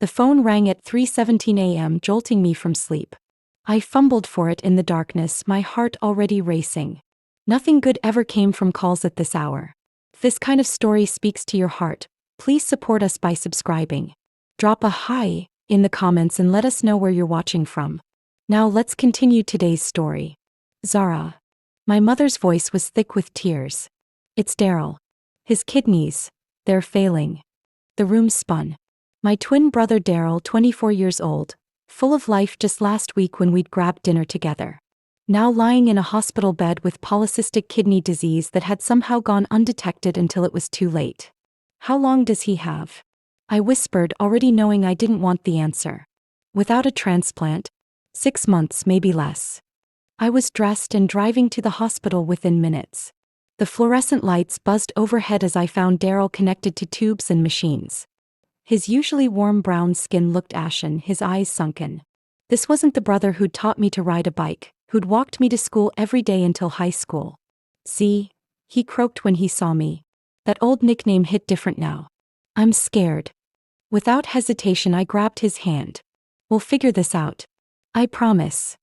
The phone rang at 3:17 a.m., jolting me from sleep. I fumbled for it in the darkness, my heart already racing. Nothing good ever came from calls at this hour. If this kind of story speaks to your heart, please support us by subscribing. Drop a hi in the comments and let us know where you're watching from. Now let's continue today's story. Zara. My mother's voice was thick with tears. It's Daryl. His kidneys, they're failing. The room spun. My twin brother Daryl, 24 years old, full of life just last week when we'd grabbed dinner together. Now lying in a hospital bed with polycystic kidney disease that had somehow gone undetected until it was too late. How long does he have? I whispered, already knowing I didn't want the answer. Without a transplant? 6 months, maybe less. I was dressed and driving to the hospital within minutes. The fluorescent lights buzzed overhead as I found Daryl connected to tubes and machines. His usually warm brown skin looked ashen, his eyes sunken. This wasn't the brother who'd taught me to ride a bike, who'd walked me to school every day until high school. See? He croaked when he saw me. That old nickname hit different now. I'm scared. Without hesitation, I grabbed his hand. We'll figure this out. I promise.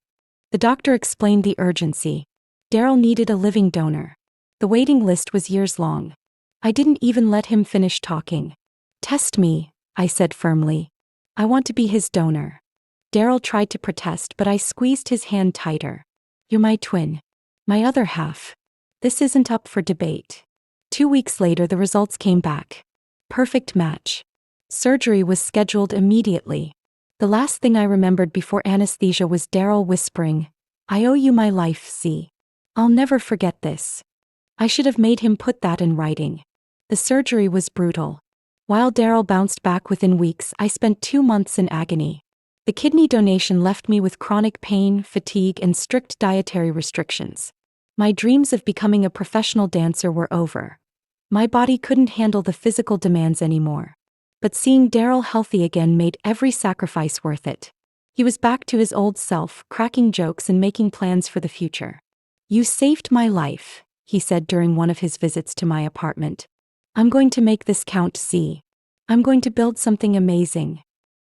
The doctor explained the urgency. Daryl needed a living donor. The waiting list was years long. I didn't even let him finish talking. Test me, I said firmly. I want to be his donor. Daryl tried to protest, but I squeezed his hand tighter. You're my twin. My other half. This isn't up for debate. 2 weeks later, the results came back. Perfect match. Surgery was scheduled immediately. The last thing I remembered before anesthesia was Daryl whispering, I owe you my life, see. I'll never forget this. I should have made him put that in writing. The surgery was brutal. While Daryl bounced back within weeks, I spent 2 months in agony. The kidney donation left me with chronic pain, fatigue, and strict dietary restrictions. My dreams of becoming a professional dancer were over. My body couldn't handle the physical demands anymore. But seeing Daryl healthy again made every sacrifice worth it. He was back to his old self, cracking jokes and making plans for the future. You saved my life, he said during one of his visits to my apartment. I'm going to make this count, see. I'm going to build something amazing.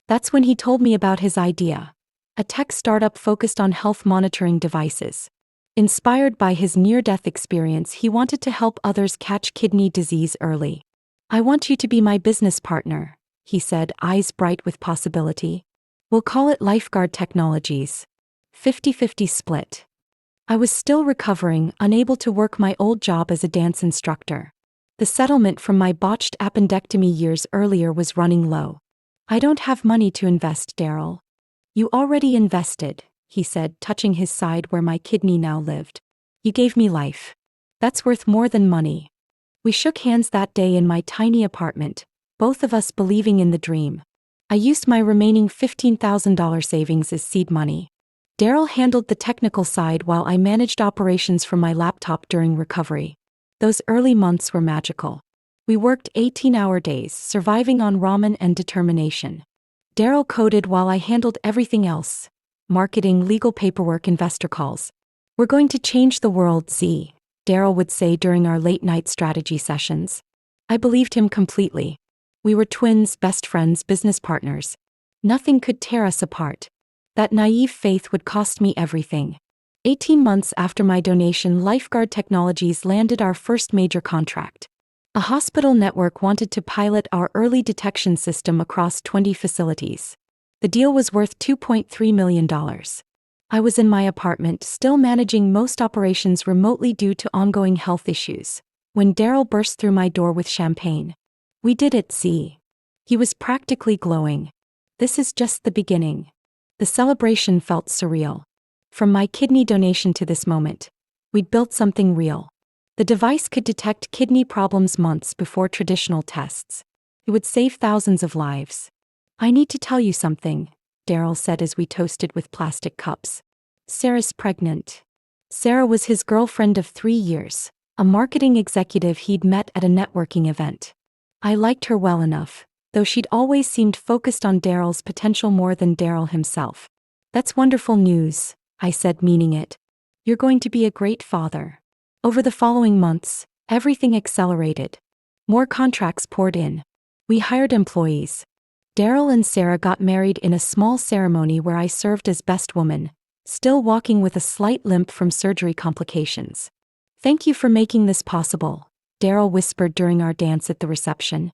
That's when he told me about his idea. A tech startup focused on health monitoring devices. Inspired by his near-death experience, he wanted to help others catch kidney disease early. I want you to be my business partner, he said, eyes bright with possibility. We'll call it Lifeguard Technologies. 50-50 split. I was still recovering, unable to work my old job as a dance instructor. The settlement from my botched appendectomy years earlier was running low. I don't have money to invest, Daryl. You already invested, he said, touching his side where my kidney now lived. You gave me life. That's worth more than money. We shook hands that day in my tiny apartment, both of us believing in the dream. I used my remaining $15,000 savings as seed money. Daryl handled the technical side while I managed operations from my laptop during recovery. Those early months were magical. We worked 18-hour days, surviving on ramen and determination. Daryl coded while I handled everything else. Marketing, legal paperwork, investor calls. We're going to change the world, Z, Daryl would say during our late-night strategy sessions. I believed him completely. We were twins, best friends, business partners. Nothing could tear us apart. That naive faith would cost me everything. 18 months after my donation, Lifeguard Technologies landed our first major contract. A hospital network wanted to pilot our early detection system across 20 facilities. The deal was worth $2.3 million. I was in my apartment, still managing most operations remotely due to ongoing health issues, when Daryl burst through my door with champagne. We did it, see. He was practically glowing. This is just the beginning. The celebration felt surreal. From my kidney donation to this moment, we'd built something real. The device could detect kidney problems months before traditional tests. It would save thousands of lives. I need to tell you something, Daryl said as we toasted with plastic cups. Sarah's pregnant. Sarah was his girlfriend of 3 years, a marketing executive he'd met at a networking event. I liked her well enough, though she'd always seemed focused on Daryl's potential more than Daryl himself. That's wonderful news, I said, meaning it. You're going to be a great father. Over the following months, everything accelerated. More contracts poured in. We hired employees. Daryl and Sarah got married in a small ceremony where I served as best woman, still walking with a slight limp from surgery complications. Thank you for making this possible, Daryl whispered during our dance at the reception.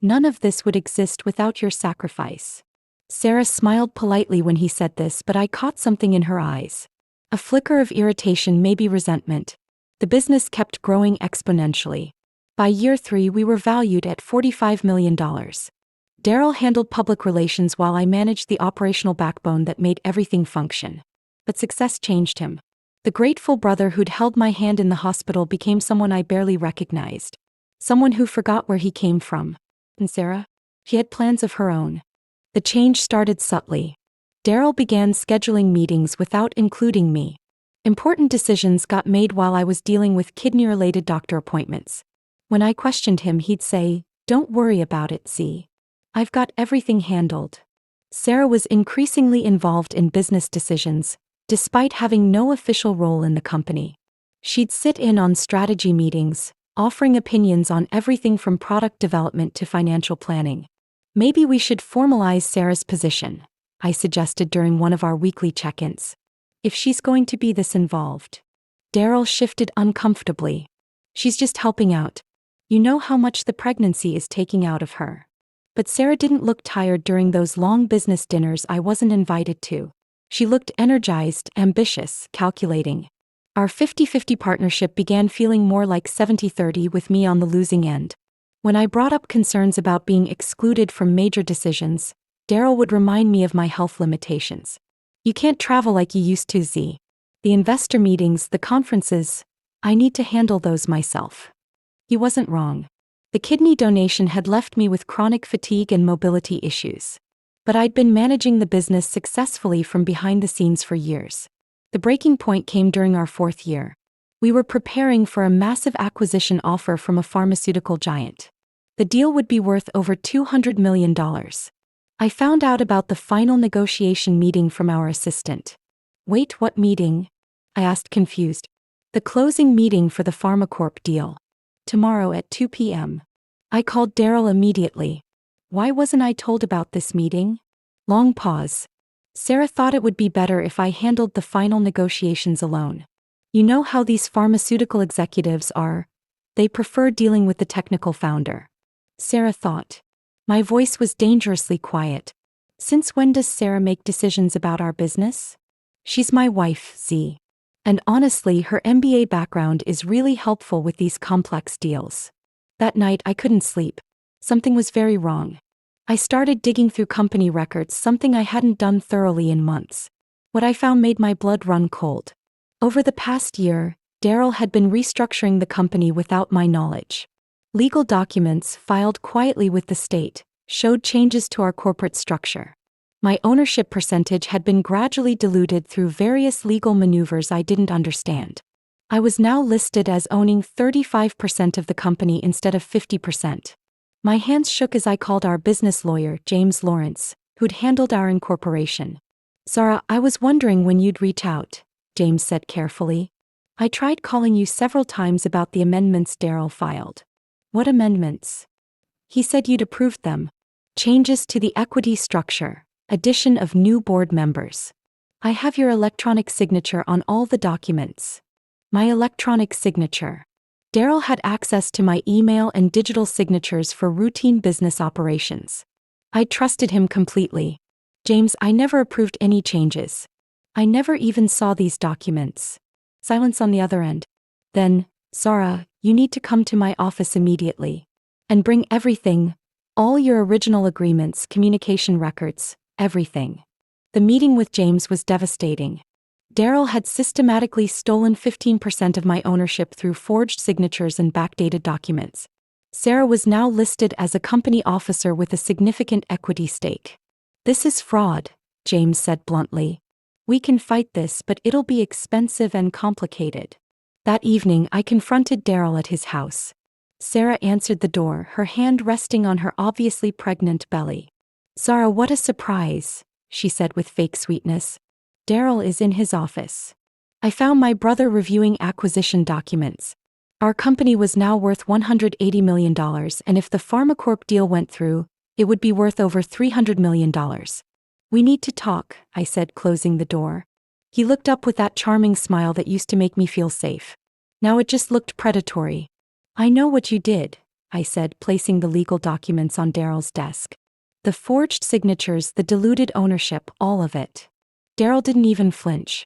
None of this would exist without your sacrifice. Sarah smiled politely when he said this, but I caught something in her eyes. A flicker of irritation, maybe resentment. The business kept growing exponentially. By year 3, we were valued at $45 million. Daryl handled public relations while I managed the operational backbone that made everything function. But success changed him. The grateful brother who'd held my hand in the hospital became someone I barely recognized. Someone who forgot where he came from. And Sarah? She had plans of her own. The change started subtly. Daryl began scheduling meetings without including me. Important decisions got made while I was dealing with kidney-related doctor appointments. When I questioned him, he'd say, "Don't worry about it, Z. I've got everything handled." Sarah was increasingly involved in business decisions, despite having no official role in the company. She'd sit in on strategy meetings, offering opinions on everything from product development to financial planning. Maybe we should formalize Sarah's position, I suggested during one of our weekly check-ins. If she's going to be this involved. Daryl shifted uncomfortably. She's just helping out. You know how much the pregnancy is taking out of her. But Sarah didn't look tired during those long business dinners I wasn't invited to. She looked energized, ambitious, calculating. Our 50-50 partnership began feeling more like 70-30 with me on the losing end. When I brought up concerns about being excluded from major decisions, Daryl would remind me of my health limitations. You can't travel like you used to, Z. The investor meetings, the conferences, I need to handle those myself. He wasn't wrong. The kidney donation had left me with chronic fatigue and mobility issues. But I'd been managing the business successfully from behind the scenes for years. The breaking point came during our 4th year. We were preparing for a massive acquisition offer from a pharmaceutical giant. The deal would be worth over $200 million. I found out about the final negotiation meeting from our assistant. Wait, what meeting? I asked, confused. The closing meeting for the PharmaCorp deal. Tomorrow at 2 p.m. I called Daryl immediately. Why wasn't I told about this meeting? Long pause. Sarah thought it would be better if I handled the final negotiations alone. You know how these pharmaceutical executives are. They prefer dealing with the technical founder. Sarah thought. My voice was dangerously quiet. Since when does Sarah make decisions about our business? She's my wife, Z. And honestly, her MBA background is really helpful with these complex deals. That night I couldn't sleep. Something was very wrong. I started digging through company records, something I hadn't done thoroughly in months. What I found made my blood run cold. Over the past year, Daryl had been restructuring the company without my knowledge. Legal documents, filed quietly with the state, showed changes to our corporate structure. My ownership percentage had been gradually diluted through various legal maneuvers I didn't understand. I was now listed as owning 35% of the company instead of 50%. My hands shook as I called our business lawyer, James Lawrence, who'd handled our incorporation. Sarah, I was wondering when you'd reach out, James said carefully. I tried calling you several times about the amendments Daryl filed. What amendments? He said you'd approved them. Changes to the equity structure, addition of new board members. I have your electronic signature on all the documents. My electronic signature. Daryl had access to my email and digital signatures for routine business operations. I trusted him completely. James, I never approved any changes. I never even saw these documents. Silence on the other end. Then, Sarah, you need to come to my office immediately. And bring everything, all your original agreements, communication records, everything. The meeting with James was devastating. Daryl had systematically stolen 15% of my ownership through forged signatures and backdated documents. Sarah was now listed as a company officer with a significant equity stake. This is fraud, James said bluntly. We can fight this, but it'll be expensive and complicated. That evening, I confronted Daryl at his house. Sarah answered the door, her hand resting on her obviously pregnant belly. Sarah, what a surprise, she said with fake sweetness. Daryl is in his office. I found my brother reviewing acquisition documents. Our company was now worth $180 million, and if the PharmaCorp deal went through, It would be worth over $300 million. We need to talk, I said, closing the door. He looked up with that charming smile that used to make me feel safe. Now it just looked predatory. I know what you did, I said, placing the legal documents on Daryl's desk. The forged signatures, the diluted ownership, all of it. Daryl didn't even flinch.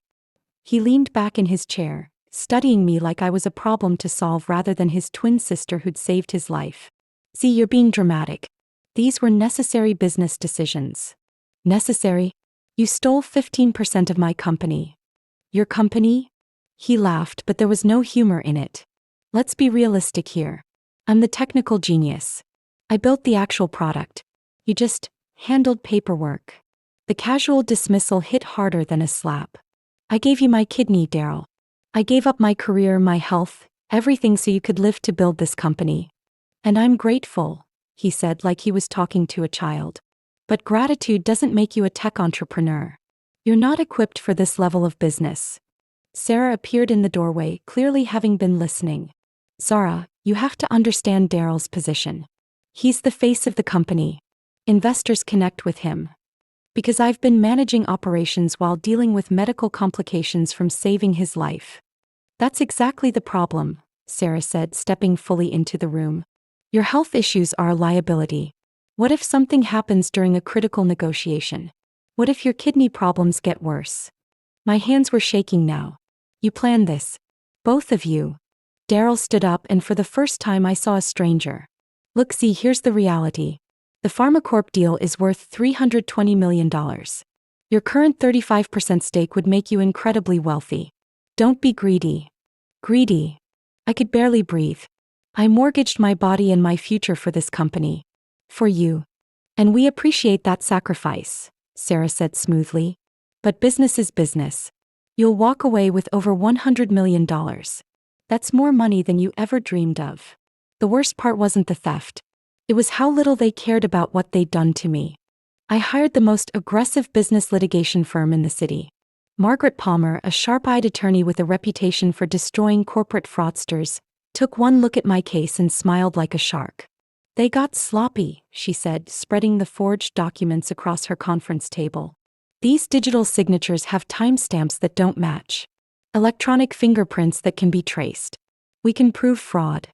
He leaned back in his chair, studying me like I was a problem to solve rather than his twin sister who'd saved his life. See, you're being dramatic. These were necessary business decisions. Necessary? You stole 15% of my company. Your company? He laughed, but there was no humor in it. Let's be realistic here. I'm the technical genius. I built the actual product. You just handled paperwork. The casual dismissal hit harder than a slap. I gave you my kidney, Daryl. I gave up my career, my health, everything so you could live to build this company. And I'm grateful, he said like he was talking to a child. But gratitude doesn't make you a tech entrepreneur. You're not equipped for this level of business. Sarah appeared in the doorway, clearly having been listening. Zara, you have to understand Daryl's position. He's the face of the company. Investors connect with him. Because I've been managing operations while dealing with medical complications from saving his life. That's exactly the problem, Sarah said, stepping fully into the room. Your health issues are a liability. What if something happens during a critical negotiation? What if your kidney problems get worse? My hands were shaking now. You planned this. Both of you. Daryl stood up, and for the first time I saw a stranger. Look, see, here's the reality. The PharmaCorp deal is worth $320 million. Your current 35% stake would make you incredibly wealthy. Don't be greedy. Greedy. I could barely breathe. I mortgaged my body and my future for this company. For you. And we appreciate that sacrifice, Sarah said smoothly. But business is business. You'll walk away with over $100 million. That's more money than you ever dreamed of. The worst part wasn't the theft. It was how little they cared about what they'd done to me. I hired the most aggressive business litigation firm in the city. Margaret Palmer, a sharp-eyed attorney with a reputation for destroying corporate fraudsters, took one look at my case and smiled like a shark. They got sloppy, she said, spreading the forged documents across her conference table. These digital signatures have timestamps that don't match. Electronic fingerprints that can be traced. We can prove fraud.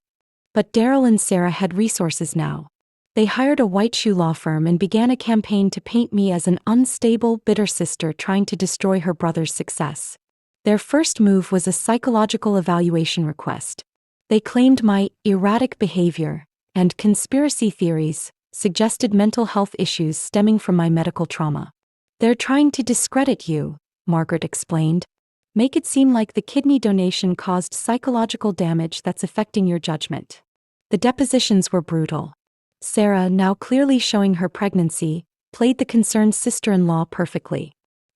But Daryl and Sarah had resources now. They hired a white shoe law firm and began a campaign to paint me as an unstable, bitter sister trying to destroy her brother's success. Their first move was a psychological evaluation request. They claimed my erratic behavior and conspiracy theories suggested mental health issues stemming from my medical trauma. They're trying to discredit you, Margaret explained. Make it seem like the kidney donation caused psychological damage that's affecting your judgment. The depositions were brutal. Sarah, now clearly showing her pregnancy, played the concerned sister-in-law perfectly.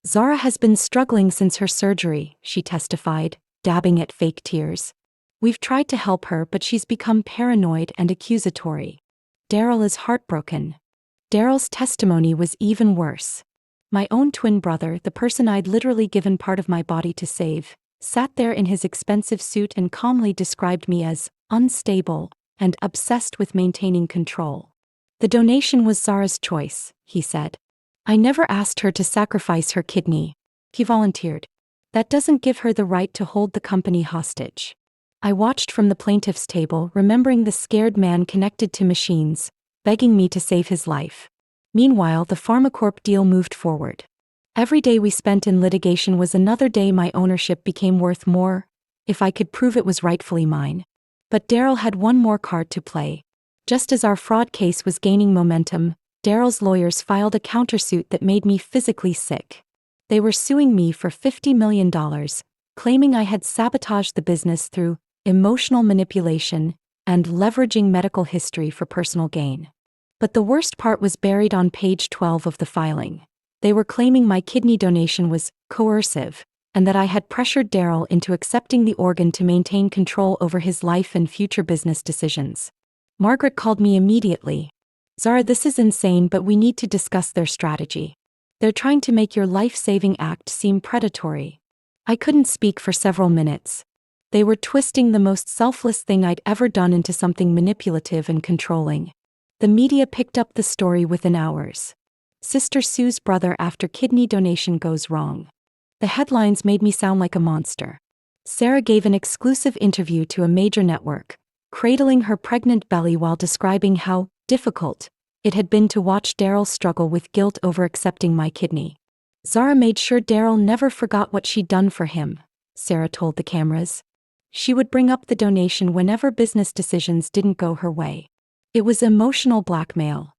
Zara has been struggling since her surgery, she testified, dabbing at fake tears. We've tried to help her, but she's become paranoid and accusatory. Daryl is heartbroken. Daryl's testimony was even worse. My own twin brother, the person I'd literally given part of my body to save, sat there in his expensive suit and calmly described me as unstable and obsessed with maintaining control. The donation was Zara's choice, he said. I never asked her to sacrifice her kidney. He volunteered. That doesn't give her the right to hold the company hostage. I watched from the plaintiff's table, remembering the scared man connected to machines, begging me to save his life. Meanwhile, the PharmaCorp deal moved forward. Every day we spent in litigation was another day my ownership became worth more, if I could prove it was rightfully mine. But Daryl had one more card to play. Just as our fraud case was gaining momentum, Daryl's lawyers filed a countersuit that made me physically sick. They were suing me for $50 million, claiming I had sabotaged the business through emotional manipulation and leveraging medical history for personal gain. But the worst part was buried on page 12 of the filing. They were claiming my kidney donation was coercive, and that I had pressured Daryl into accepting the organ to maintain control over his life and future business decisions. Margaret called me immediately. Zara, this is insane, but we need to discuss their strategy. They're trying to make your life-saving act seem predatory. I couldn't speak for several minutes. They were twisting the most selfless thing I'd ever done into something manipulative and controlling. The media picked up the story within hours. Sister Sue's brother after kidney donation goes wrong. The headlines made me sound like a monster. Sarah gave an exclusive interview to a major network, cradling her pregnant belly while describing how difficult it had been to watch Daryl struggle with guilt over accepting my kidney. Zara made sure Daryl never forgot what she'd done for him, Sarah told the cameras. She would bring up the donation whenever business decisions didn't go her way. It was emotional blackmail.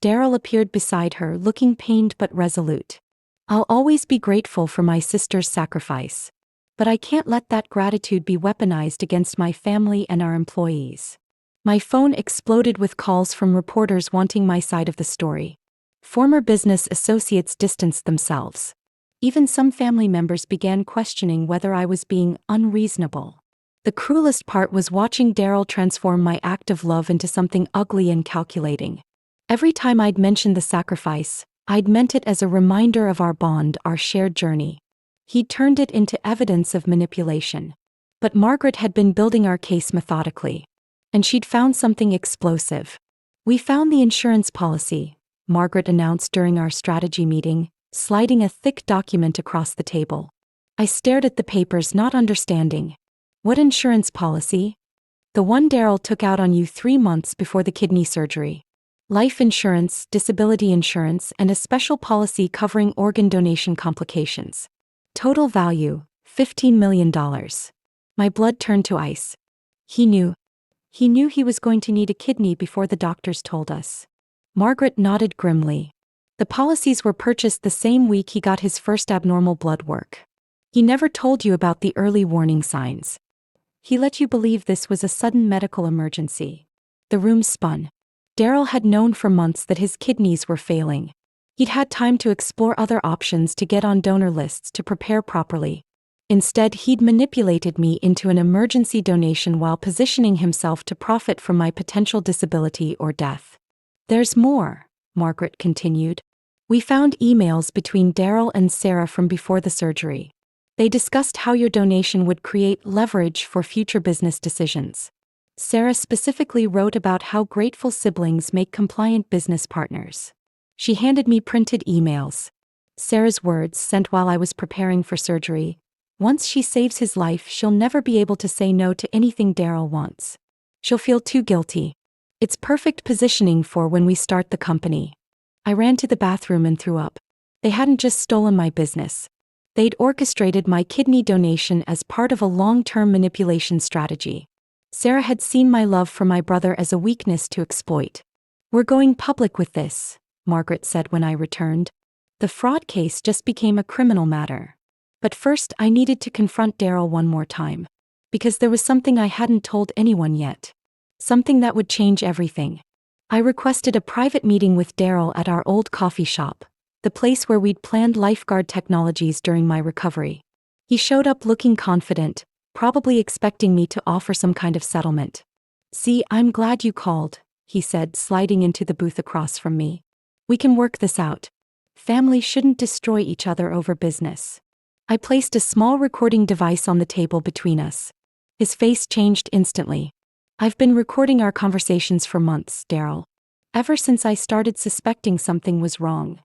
Daryl appeared beside her, looking pained but resolute. I'll always be grateful for my sister's sacrifice. But I can't let that gratitude be weaponized against my family and our employees. My phone exploded with calls from reporters wanting my side of the story. Former business associates distanced themselves. Even some family members began questioning whether I was being unreasonable. The cruelest part was watching Daryl transform my act of love into something ugly and calculating. Every time I'd mentioned the sacrifice, I'd meant it as a reminder of our bond, our shared journey. He'd turned it into evidence of manipulation. But Margaret had been building our case methodically. And she'd found something explosive. We found the insurance policy, Margaret announced during our strategy meeting, sliding a thick document across the table. I stared at the papers, not understanding. What insurance policy? The one Daryl took out on you 3 months before the kidney surgery. Life insurance, disability insurance, and a special policy covering organ donation complications. Total value, $15 million. My blood turned to ice. He knew he was going to need a kidney before the doctors told us. Margaret nodded grimly. The policies were purchased the same week he got his first abnormal blood work. He never told you about the early warning signs. He let you believe this was a sudden medical emergency. The room spun. Daryl had known for months that his kidneys were failing. He'd had time to explore other options, to get on donor lists, to prepare properly. Instead, he'd manipulated me into an emergency donation while positioning himself to profit from my potential disability or death. There's more, Margaret continued. We found emails between Daryl and Sarah from before the surgery. They discussed how your donation would create leverage for future business decisions. Sarah specifically wrote about how grateful siblings make compliant business partners. She handed me printed emails. Sarah's words, sent while I was preparing for surgery: once she saves his life, she'll never be able to say no to anything Daryl wants. She'll feel too guilty. It's perfect positioning for when we start the company. I ran to the bathroom and threw up. They hadn't just stolen my business. They'd orchestrated my kidney donation as part of a long-term manipulation strategy. Sarah had seen my love for my brother as a weakness to exploit. We're going public with this, Margaret said when I returned. The fraud case just became a criminal matter. But first I needed to confront Daryl one more time. Because there was something I hadn't told anyone yet. Something that would change everything. I requested a private meeting with Daryl at our old coffee shop, the place where we'd planned lifeguard technologies during my recovery. He showed up looking confident, probably expecting me to offer some kind of settlement. "See, I'm glad you called," he said, sliding into the booth across from me. "We can work this out. Families shouldn't destroy each other over business." I placed a small recording device on the table between us. His face changed instantly. "I've been recording our conversations for months, Daryl. Ever since I started suspecting something was wrong."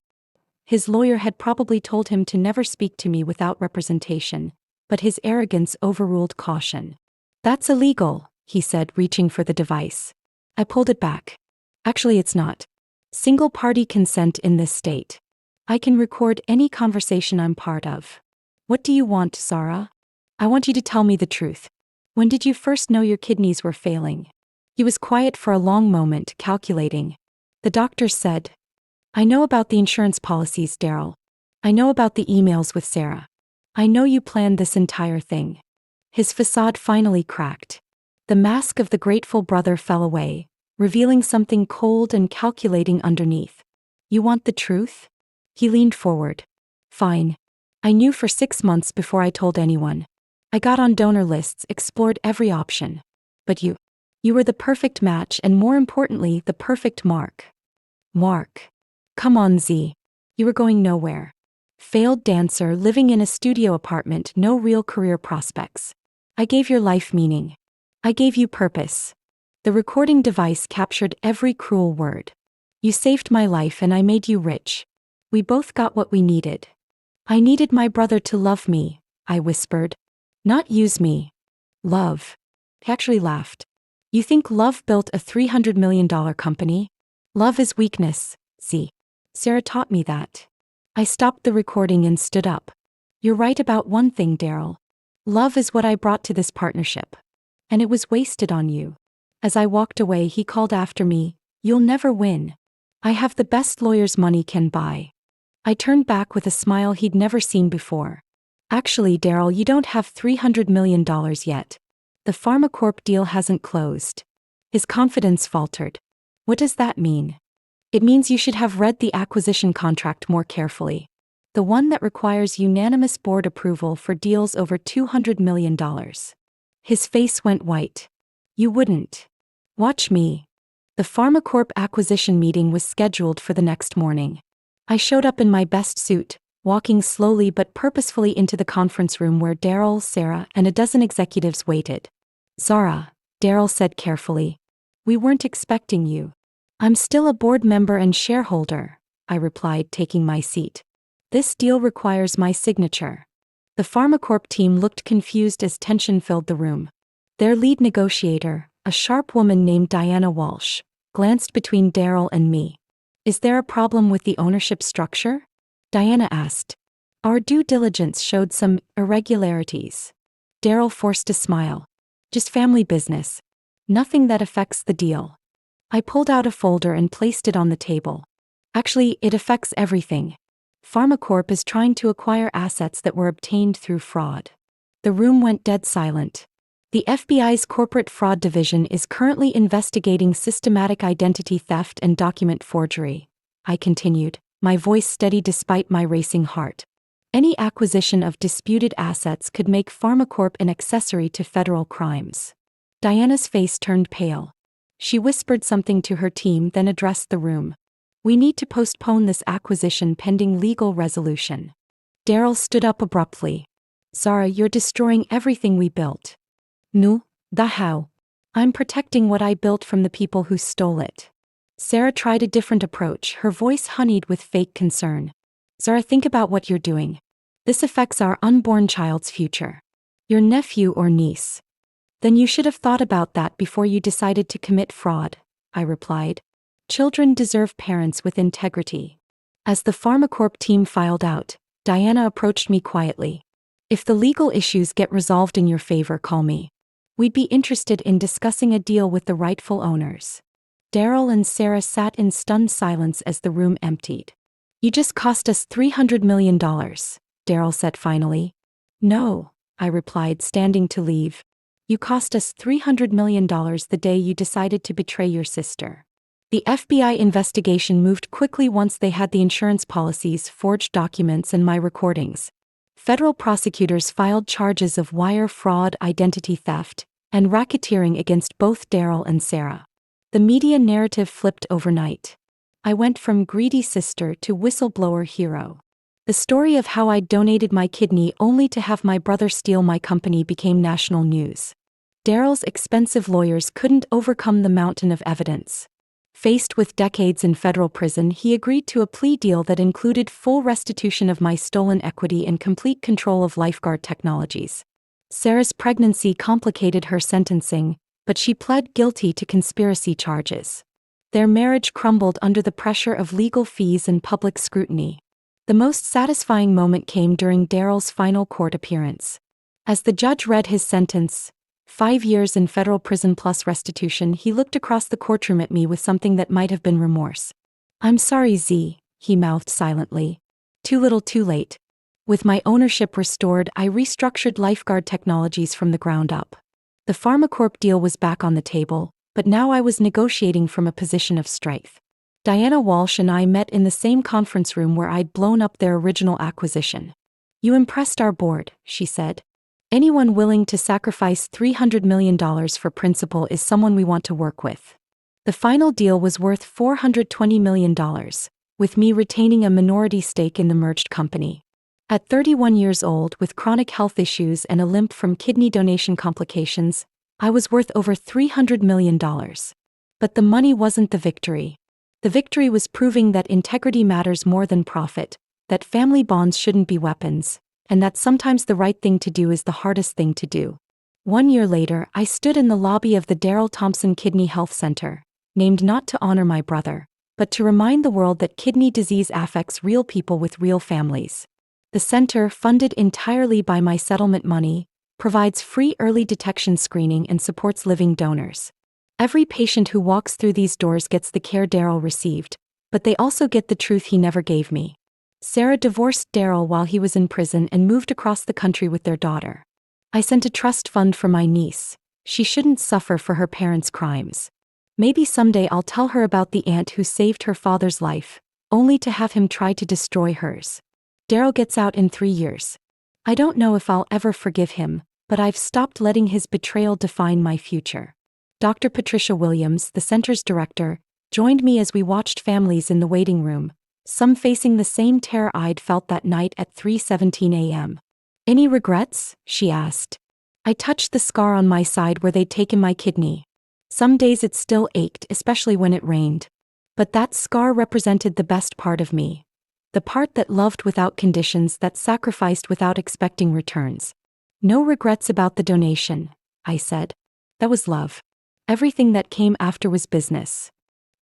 His lawyer had probably told him to never speak to me without representation, but his arrogance overruled caution. "That's illegal," he said, reaching for the device. I pulled it back. "Actually, it's not. Single-party consent in this state. I can record any conversation I'm part of." "What do you want, Zara?" "I want you to tell me the truth. When did you first know your kidneys were failing?" He was quiet for a long moment, calculating. "The doctor said." "I know about the insurance policies, Daryl. I know about the emails with Sarah. I know you planned this entire thing." His facade finally cracked. The mask of the grateful brother fell away, revealing something cold and calculating underneath. "You want the truth?" He leaned forward. "Fine. I knew for 6 months before I told anyone. I got on donor lists, explored every option. But you were the perfect match, and more importantly, the perfect mark." "Mark. Come on, Z. You were going nowhere. Failed dancer living in a studio apartment, no real career prospects. I gave your life meaning. I gave you purpose. The recording device captured every cruel word. You saved my life and I made you rich. We both got what we needed. I needed my brother to love me, I whispered. Not use me. Love. He actually laughed. You think love built a $300 million company? Love is weakness, see. Sarah taught me that. I stopped the recording and stood up. You're right about one thing, Daryl. Love is what I brought to this partnership. And it was wasted on you. As I walked away, he called after me, you'll never win. I have the best lawyers money can buy. I turned back with a smile he'd never seen before. Actually, Daryl, you don't have $300 million yet. The PharmaCorp deal hasn't closed. His confidence faltered. What does that mean? It means you should have read the acquisition contract more carefully. The one that requires unanimous board approval for deals over $200 million. His face went white. You wouldn't. Watch me. The PharmaCorp acquisition meeting was scheduled for the next morning. I showed up in my best suit, walking slowly but purposefully into the conference room where Daryl, Sarah, and a dozen executives waited. Zara, Daryl said carefully. We weren't expecting you. I'm still a board member and shareholder, I replied, taking my seat. This deal requires my signature. The PharmaCorp team looked confused as tension filled the room. Their lead negotiator, a sharp woman named Diana Walsh, glanced between Daryl and me. Is there a problem with the ownership structure? Diana asked. Our due diligence showed some irregularities. Daryl forced a smile. Just family business. Nothing that affects the deal. I pulled out a folder and placed it on the table. Actually, it affects everything. PharmaCorp is trying to acquire assets that were obtained through fraud. The room went dead silent. The FBI's corporate fraud division is currently investigating systematic identity theft and document forgery, I continued, my voice steady despite my racing heart. Any acquisition of disputed assets could make PharmaCorp an accessory to federal crimes. Diana's face turned pale. She whispered something to her team, then addressed the room. We need to postpone this acquisition pending legal resolution. Daryl stood up abruptly. Zara, you're destroying everything we built. No, the how? I'm protecting what I built from the people who stole it. Sarah tried a different approach, her voice honeyed with fake concern. Zara, think about what you're doing. This affects our unborn child's future. Your nephew or niece. Then you should have thought about that before you decided to commit fraud, I replied. Children deserve parents with integrity. As the PharmaCorp team filed out, Diana approached me quietly. If the legal issues get resolved in your favor, call me. We'd be interested in discussing a deal with the rightful owners. Daryl and Sarah sat in stunned silence as the room emptied. You just cost us $300 million, Daryl said finally. No, I replied, standing to leave. You cost us $300 million the day you decided to betray your sister. The FBI investigation moved quickly once they had the insurance policies, forged documents, and my recordings. Federal prosecutors filed charges of wire fraud, identity theft, and racketeering against both Daryl and Sarah. The media narrative flipped overnight. I went from greedy sister to whistleblower hero. The story of how I donated my kidney only to have my brother steal my company became national news. Daryl's expensive lawyers couldn't overcome the mountain of evidence. Faced with decades in federal prison, he agreed to a plea deal that included full restitution of my stolen equity and complete control of Lifeguard Technologies. Sarah's pregnancy complicated her sentencing, but she pled guilty to conspiracy charges. Their marriage crumbled under the pressure of legal fees and public scrutiny. The most satisfying moment came during Daryl's final court appearance. As the judge read his sentence, 5 years in federal prison plus restitution, he looked across the courtroom at me with something that might have been remorse. I'm sorry, Z, he mouthed silently. Too little too late. With my ownership restored, I restructured Lifeguard Technologies from the ground up. The PharmaCorp deal was back on the table, but now I was negotiating from a position of strength. Diana Walsh and I met in the same conference room where I'd blown up their original acquisition. You impressed our board, she said. Anyone willing to sacrifice $300 million for principal is someone we want to work with. The final deal was worth $420 million, with me retaining a minority stake in the merged company. At 31 years old, with chronic health issues and a limp from kidney donation complications, I was worth over $300 million. But the money wasn't the victory. The victory was proving that integrity matters more than profit, that family bonds shouldn't be weapons, and that sometimes the right thing to do is the hardest thing to do. 1 year later, I stood in the lobby of the Darrell Thompson Kidney Health Center, named not to honor my brother, but to remind the world that kidney disease affects real people with real families. The center, funded entirely by my settlement money, provides free early detection screening and supports living donors. Every patient who walks through these doors gets the care Darrell received, but they also get the truth he never gave me. Sarah divorced Darrell while he was in prison and moved across the country with their daughter. I sent a trust fund for my niece. She shouldn't suffer for her parents' crimes. Maybe someday I'll tell her about the aunt who saved her father's life, only to have him try to destroy hers. Darrell gets out in 3 years. I don't know if I'll ever forgive him, but I've stopped letting his betrayal define my future. Dr. Patricia Williams, the center's director, joined me as we watched families in the waiting room, some facing the same terror I'd felt that night at 3:17 a.m. "Any regrets?" she asked. I touched the scar on my side where they'd taken my kidney. Some days it still ached, especially when it rained. But that scar represented the best part of me. The part that loved without conditions, that sacrificed without expecting returns. "No regrets about the donation," I said. "That was love. Everything that came after was business."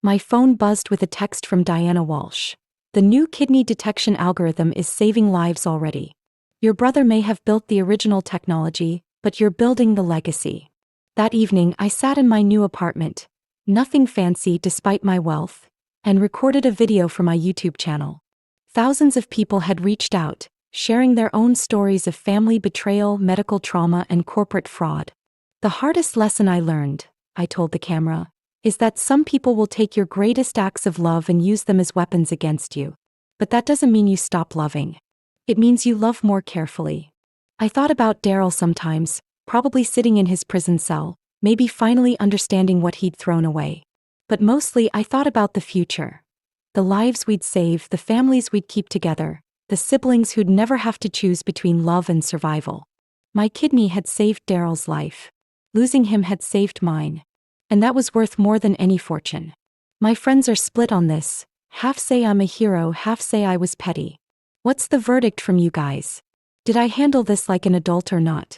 My phone buzzed with a text from Diana Walsh. "The new kidney detection algorithm is saving lives already. Your brother may have built the original technology, but you're building the legacy." That evening, I sat in my new apartment, nothing fancy despite my wealth, and recorded a video for my YouTube channel. Thousands of people had reached out, sharing their own stories of family betrayal, medical trauma, and corporate fraud. "The hardest lesson I learned," I told the camera, "is that some people will take your greatest acts of love and use them as weapons against you. But that doesn't mean you stop loving. It means you love more carefully." I thought about Darrell sometimes, probably sitting in his prison cell, maybe finally understanding what he'd thrown away. But mostly I thought about the future. The lives we'd save, the families we'd keep together, the siblings who'd never have to choose between love and survival. My kidney had saved Darrell's life. Losing him had saved mine. And that was worth more than any fortune. My friends are split on this. Half say I'm a hero, half say I was petty. What's the verdict from you guys? Did I handle this like an adult or not?